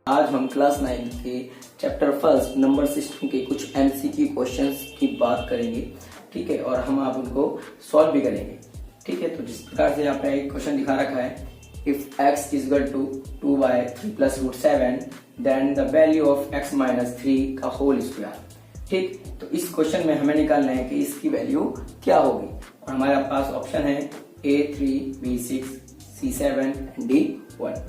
आज हम क्लास 9 के चैप्टर फर्स्ट नंबर सिस्टम के कुछ एमसीक्यू क्वेश्चंस की बात करेंगे। ठीक है, और हम आप उनको सॉल्व भी करेंगे। ठीक है, तो जिस प्रकार से यहाँ पे एक क्वेश्चन दिखा रखा है, if x is equal to 2y3 plus root 7 then the value of x minus 3 का होल स्क्वायर। ठीक, तो इस क्वेश्चन में हमें निकालना है कि इसकी वैल्यू क्या होगी, और हमारे पास ऑप्शन है A3, B6, C7 and D1।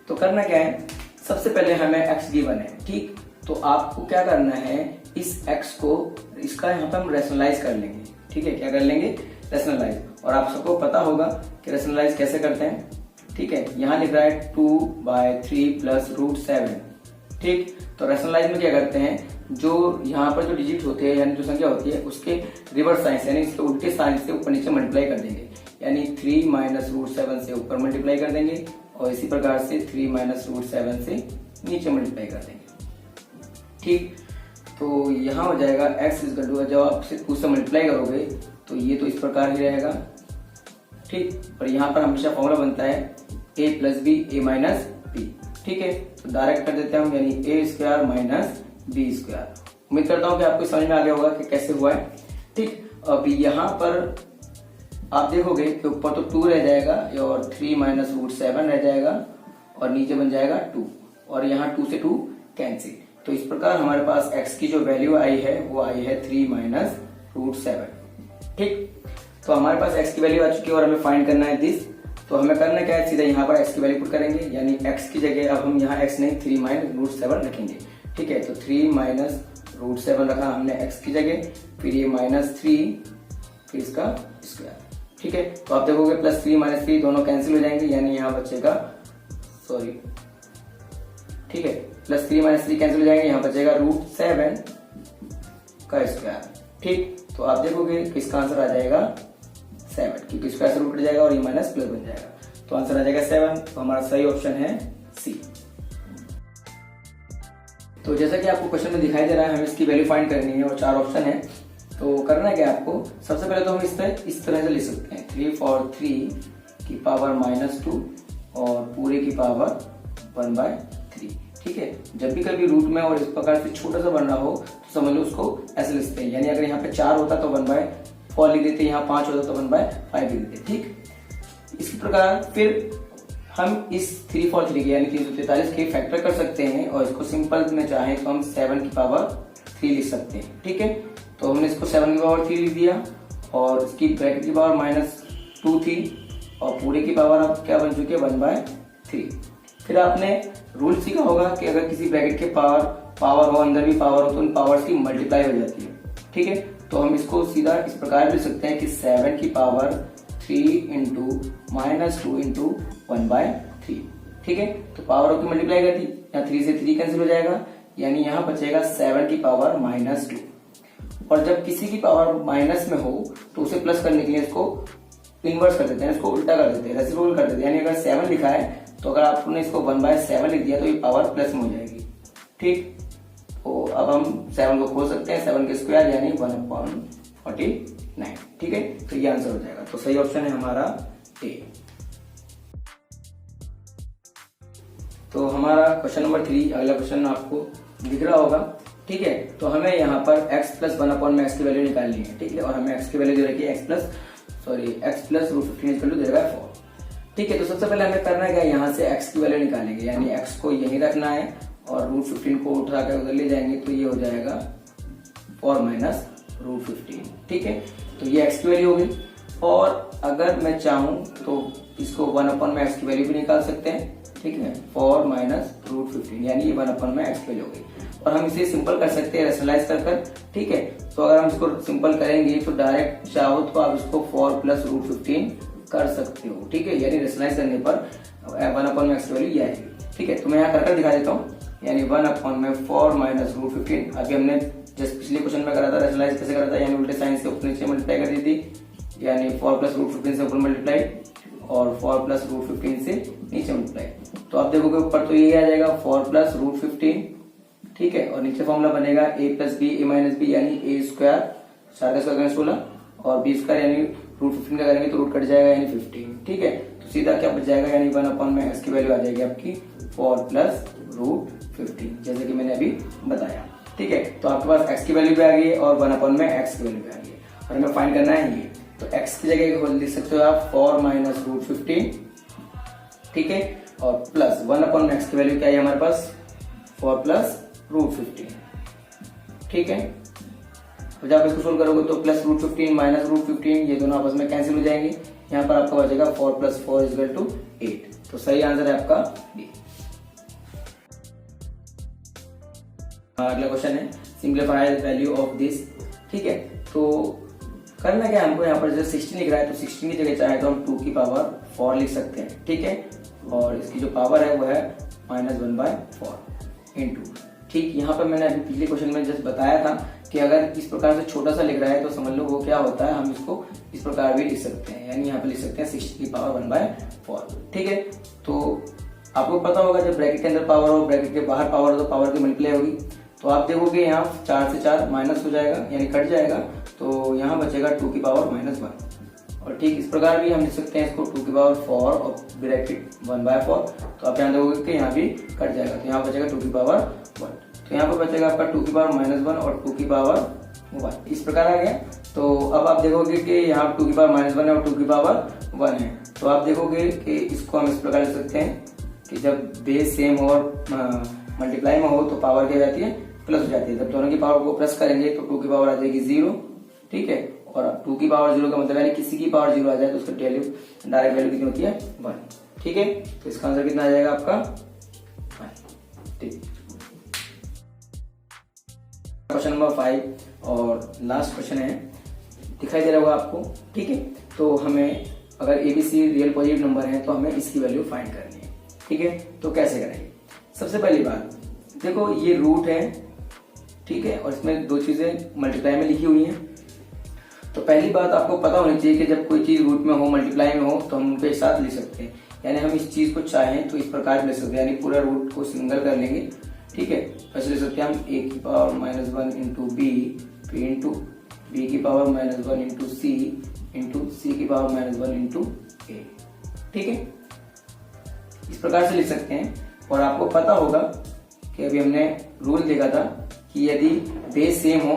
तो करना क्या है, सबसे पहले हमें x गिवन है। ठीक, तो आपको क्या करना है, इस x को इसका यहाँ पे हम रेशनलाइज कर लेंगे। ठीक है, क्या कर लेंगे, रेशनलाइज। और आप सबको पता होगा कि रेशनलाइज कैसे करते हैं। ठीक है, यहाँ लिख रहा है 2/3 प्लस रूट 7। ठीक, तो रेशनलाइज में क्या करते हैं, जो यहाँ पर जो डिजिट होते हैं यानी जो संख्या होती है उसके रिवर्स साइन यानी इसके उल्टे साइन से ऊपर नीचे मल्टीप्लाई कर देंगे। यानी 3 माइनस रूट 7 से ऊपर मल्टीप्लाई कर देंगे और इसी प्रकार से 3 माइनस रूट 7 से नीचे मल्टीप्लाई कर देंगे। ठीक, तो यहाँ हो जाएगा x इज इक्वल टू, जब आप उससे मल्टीप्लाई करोगे तो ये तो इस प्रकार ही रहेगा। ठीक, और यहाँ पर हमेशा फॉर्मूला बनता है a plus B A minus B. ठीक है, तो डायरेक्ट कर देते हैं यानी A square minus B square. उम्मीद करता हूँ कि आपको समझ में आ गया होगा कि कैसे हुआ है। ठीक, अब यहाँ पर आप देखोगे कि ऊपर तो 2 रह जाएगा और 3 माइनस रूट 7 रह जाएगा और नीचे बन जाएगा 2 और यहाँ 2 से 2 कैंसिल। तो इस प्रकार हमारे पास x की जो वैल्यू आई है वो आई है 3 माइनस रूट 7। ठीक, तो हमारे पास x की वैल्यू आ चुकी है और हमें फाइंड करना है दिस। तो हमें करना क्या है, सीधा यहाँ पर x की वैल्यू पुट करेंगे, यानी x की जगह अब हम यहाँ x नहीं 3 माइनस रूट 7 रखेंगे। ठीक है, तो 3 माइनस रूट 7 रखा हमने x की जगह, फिर ये -3 फिर इसका स्क्वायर। ठीक है, तो आप देखोगे प्लस 3 माइनस 3 दोनों कैंसिल हो जाएंगे, यानी यहाँ बचेगा ठीक है, प्लस 3 माइनस 3 कैंसिल हो जाएंगे, यहाँ बचेगा रूट 7 का स्क्वायर। ठीक, तो आप देखोगे कि इसका आंसर आ जाएगा 7, क्योंकि स्क्वायर से रूट कट जाएगा और ये माइनस प्लस बन जाएगा, तो आंसर आ जाएगा 7। तो हमारा सही ऑप्शन है सी। तो जैसा कि आपको क्वेश्चन में दिखाई दे रहा है, हमें इसकी वैल्यू फाइंड करनी है और 4 ऑप्शन है। तो करना क्या है आपको, सबसे पहले तो हम इस तरह से लिख सकते हैं 3/3 की पावर -2 और पूरे की पावर 1/3। ठीक है, जब भी कभी रूट में और इस प्रकार से छोटा सा बन रहा हो तो समझ लो उसको ऐसे लिखते हैं, यानी अगर यहाँ पे 4 होता तो 1/4 लिख देते, यहाँ 5 होता तो 1/5 लिख देते। ठीक, इसी प्रकार फिर हम इस 3/3 के यानी 343 के फैक्टर कर सकते हैं और इसको सिंपल में चाहे तो हम 7 की पावर 3 लिख सकते हैं। ठीक है, तो हमने इसको 7 की पावर 3 लिख दिया और इसकी ब्रैकेट की पावर -2 थी और पूरे की पावर अब क्या बन चुकी है 1/3। फिर आपने रूल सीखा होगा कि अगर किसी ब्रैकेट के पावर हो, अंदर भी पावर हो, तो उन पावर्स की मल्टीप्लाई हो जाती है। ठीक है, तो हम इसको सीधा इस प्रकार लिख सकते हैं कि 7 की पावर 3 इंटू -2 इंटू 1/3। ठीक है, तो पावर की मल्टीप्लाई कर दी, यहाँ 3 से 3 कैंसिल हो जाएगा, यानी यहाँ बचेगा 7 की पावर -2। और जब किसी की पावर माइनस में हो तो उसे प्लस करने के लिए इसको इन्वर्स कर देते हैं, इसको उल्टा कर देते हैं, रेसिप्रोकल कर देते हैं। यानी अगर 7 लिखा है तो अगर आपने इसको 1/7 लिख दिया तो ये पावर प्लस में हो जाएगी। ठीक, तो अब हम 7 को खोल सकते हैं, 7 के स्क्वायर यानी 1/49। ठीक है, तो ये आंसर हो जाएगा। तो सही ऑप्शन है हमारा ए। तो हमारा क्वेश्चन नंबर 3, अगला क्वेश्चन आपको दिख रहा होगा। ठीक है, तो हमें यहाँ पर x प्लस 1 में x की वैल्यू निकालनी है। ठीक है, और हमें x की वैल्यू दे रखी है x plus root 15 equal to दे रखा है 4। ठीक है, तो सबसे पहले हमें करना क्या है, यहाँ से x की वैल्यू निकालेंगे, यानी x को यहीं रखना है और रूट 15 को उठा कर उधर ले जाएंगे, तो ये हो जाएगा 4 माइनस रूट 15। ठीक है, तो ये x की वैल्यू हो गई। और अगर मैं चाहूँ तो इसको 1 में x की वैल्यू भी निकाल सकते हैं। ठीक है, 4 माइनस रूट 15 यानी ये 1 में x की वैल्यू हो गई। और हम इसे सिंपल कर सकते हैं रेशनलाइज कर। ठीक है, तो अगर हम इसको सिंपल करेंगे तो डायरेक्ट चाहो तो आप इसको 4 प्लस रूट 15 कर सकते हो। ठीक है, यानी रेशनलाइज करने पर 1 में x की वैल्यू ये आएगी। ठीक है, तो मैं यहाँ कर दिखा देता हूँ, यानी 1 में 4 माइनस रूट 15। अभी हमने जैसे पिछले क्वेश्चन में करा था, रेशनलाइज कैसे करा था, यानी उल्टे साइन से ऊपर नीचे मल्टीप्लाई कर दी थी, यानी 4 प्लस रूट 15 से ऊपर मल्टीप्लाई और 4 प्लस रूट 15 से नीचे मल्टीप्लाई। तो आप देखोगे ऊपर तो ये आ जाएगा 4 प्लस रूट 15। ठीक है, और नीचे फॉर्मूला बनेगा a plus B A minus B, यानी a स्क्वायर 4 का स्क्वायर 16 और b स्क्वायर यानी रूट 15 का करेंगे तो रूट कट जाएगा यानी 15। ठीक है, तो सीधा क्या बच जाएगा, यानी 1 में x की वैल्यू आ जाएगी आपकी 4 प्लस रूट 15, जैसे कि मैंने अभी बताया। ठीक है, तो आपके पास x की वैल्यू भी आ गई है और 1 में x की वैल्यू भी आ गई है और हमें फाइंड करना है ये। तो x की जगह लिख सकते हो आप 4 माइनस रूट 15, ठीक है, और प्लस 1 x की वैल्यू क्या है हमारे पास 4 प्लस रूट 15, ठीक है। तो जब आप इसको सोल्व करोगे तो प्लस रूट 15 माइनस रूट 15 ये दोनों आपस में कैंसिल हो जाएंगे। यहाँ पर आपका बचेगा 4 प्लस 4 इज इक्वल टू 8। तो सही आंसर है आपका बी। अगला क्वेश्चन है simplify the value of this. ठीक है, तो करना क्या हमको, यहाँ पर जो 16 लिख रहा है तो 16 की जगह चाहे तो हम 2 की पावर 4 लिख सकते हैं। ठीक है, और इसकी जो पावर है वो है -1/4 इंटू। ठीक, यहाँ पर मैंने अभी पिछले क्वेश्चन में जस्ट बताया था कि अगर इस प्रकार से छोटा सा लिख रहा है तो समझ लो वो क्या होता है, हम इसको इस प्रकार भी लिख सकते हैं, यानी यहाँ पे लिख सकते हैं 60 की पावर 1/4। ठीक है, तो आपको पता होगा जब ब्रैकेट के अंदर पावर हो ब्रैकेट के बाहर पावर हो तो पावर की मल्टीप्लाई होगी। तो आप देखोगे यहाँ 4 से 4 माइनस हो जाएगा यानी कट जाएगा, तो यहाँ बचेगा 2 की पावर -1। और ठीक इस प्रकार भी हम लिख सकते हैं इसको 2 की पावर 4 और ब्रैकेट 1/4। तो आप यहाँ देखोगे कि यहाँ भी कट जाएगा, तो यहाँ बचेगा 2 की पावर 1। तो यहाँ पर बचेगा आपका 2 की पावर -1 और 2 की पावर 1, इस प्रकार आ गया। तो अब आप देखोगे कि यहाँ 2 की पावर -1 है और 2 की पावर 1 है। तो आप देखोगे कि इसको हम इस प्रकार लिख सकते हैं कि जब बेस सेम हो और मल्टीप्लाई में हो तो पावर क्या जाती है, प्लस हो जाती है। जब दोनों की पावर को प्लस करेंगे तो 2 की पावर आ जाएगी 0। ठीक है, और 2 की पावर 0 का मतलब है किसी की पावर 0 आ जाए तो उसका डायरेक्ट वैल्यू कितनी होती है 1। ठीक है, तो इसका आंसर कितना आ जाएगा आपका 1। ठीक, क्वेश्चन नंबर 5 और लास्ट क्वेश्चन है, दिखाई दे रहा होगा आपको। ठीक है, तो हमें अगर एबीसी रियल पॉजिटिव नंबर है तो हमें इसकी वैल्यू फाइंड करनी है। ठीक है, तो कैसे करेंगे, सबसे पहली बात देखो ये रूट है। ठीक है, और इसमें 2 चीजें मल्टीप्लाई में लिखी हुई हैं। तो पहली बात आपको पता होनी चाहिए कि जब कोई चीज रूट में हो मल्टीप्लाई में हो तो हम उनके साथ लिख सकते हैं, यानी हम इस चीज को चाहें तो इस प्रकार लिख सकते हैं, यानी पूरा रूट को सिंगल कर लेंगे। ठीक है, ऐसे लिख सकते हैं हम a की power -1 into B into B की पावर -1 इंटू सी की पावर -1 इंटू ए। ठीक है, इस प्रकार से लिख सकते हैं। और आपको पता होगा कि अभी हमने रूल देखा था कि यदि बेस सेम हो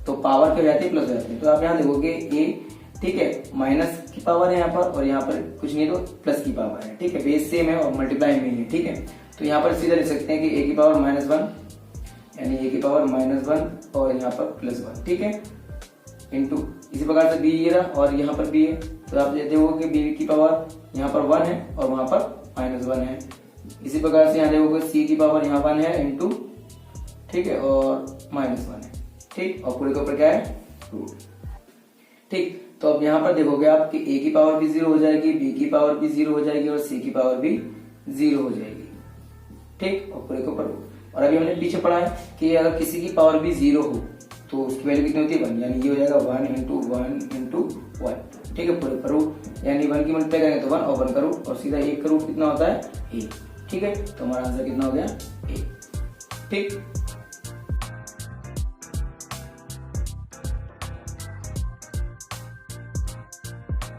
तो पावर क्या हो जाती है, प्लस हो जाती है। तो आप यहाँ देखोगे a, ठीक है, माइनस की पावर है यहाँ पर और यहाँ पर कुछ नहीं तो प्लस की पावर है। ठीक है, बेस सेम है और मल्टीप्लाई में ही है। ठीक है, तो यहाँ पर सीधा लिख सकते हैं कि a की पावर -1 यानी a की पावर -1 और यहाँ पर +1। ठीक है, इंटू इसी प्रकार से b ये रहा और यहाँ पर b है। तो आप देखोगे b की पावर यहाँ पर 1 है और वहां पर -1 है। इसी प्रकार से यहाँ देखोगे c की पावर यहाँ 1 है इंटू, ठीक है, और -1 है। ठीक, और पूरे के ऊपर क्या है रूट। ठीक, तो अब यहाँ पर देखोगे आप कि a की पावर भी 0 हो जाएगी, b की पावर भी 0 हो जाएगी और c की पावर भी 0 हो जाएगी। ठीक, और पूरे के ऊपर रूट। और अभी हमने पीछे पढ़ा है कि अगर किसी की पावर भी 0 हो तो उसकी वैल्यू कितनी होती है 1, यानी ये हो जाएगा 1 इंटू 1 इंटू 1। ठीक है, पूरे पर रूट यानी 1 की मल्टीप्लाई करेंगे तो 1 और 1 का रूट और सीधा 1 का रूट कितना होता है 1। ठीक है, तो हमारा आंसर कितना हो गया 1। ठीक।